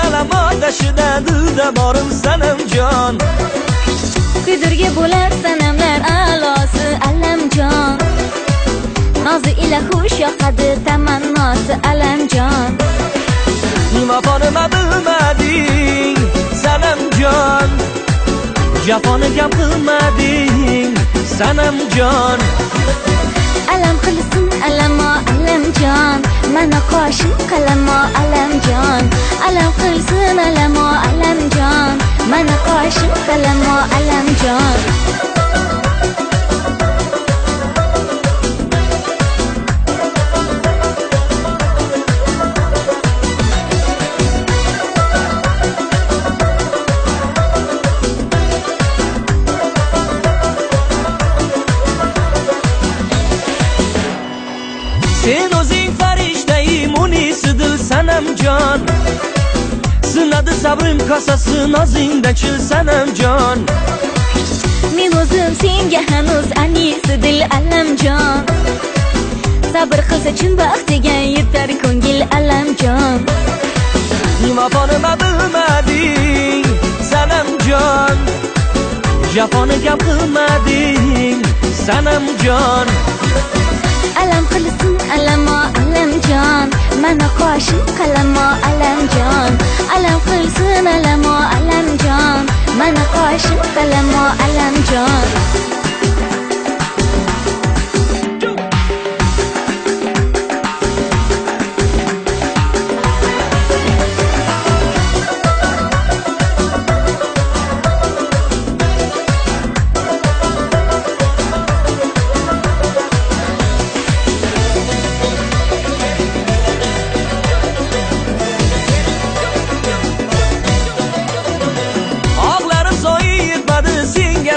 aralama dashida dilda borim sanamjon. Kuydirga bo'lar sanamlar a'losi Alamjon. Nozi ila xush yoqadi tamannosi Alamjon. Vafoni bilmading sanamjon, jafoni gap qilmading sanamjon. Alam qilsin alamo Alamjon, mana qoshim qalamo Alamjon. Alam qilsin alamo Alamjon, mana qoshim qalamo Alamjon. Sen o'zing farishtay munisidir sanamjon. Sinadi sabrim kosasi nozingdan chil sanamjon. Men o'zim senga hanuz anisi dil Alamjon. Sabr qilsa chin baxt degan yetar ko'ngil Alamjon. Vafoni bilmading sanamjon, jafoni gap qilmading sanamjon. Alam qilsin alamo Alamjon, mana qoshim qalamo Alamjon. Alam qilsin alamo Alamjon, mana qoshim qalamo Alamjon.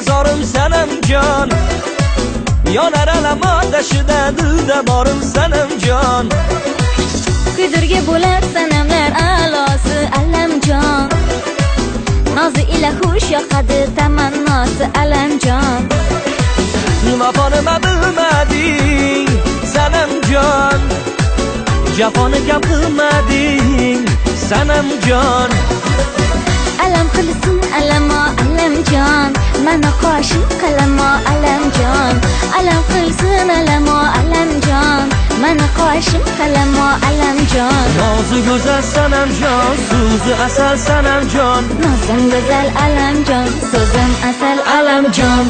Zorim sanamjon, yonar alamo dashida dilda borim sanamjon. Kuydirga bo'lar sanamlar a'losi Alamjon. Nozi ila xush yoqadi tamannosi Alamjon. Vafoni bilmading sanamjon, jafoni gap qilmading sanamjon. Alam qilsin alamo Alamjon, mana qoshim qalamo Alamjon. Alam qilsin alamo Alamjon, mana qoshim qalamo Alamjon. Nozi go'zal sanamjon, so'zi asal sanamjon. Nozim go'zal Alamjon, so'zim asal Alamjon.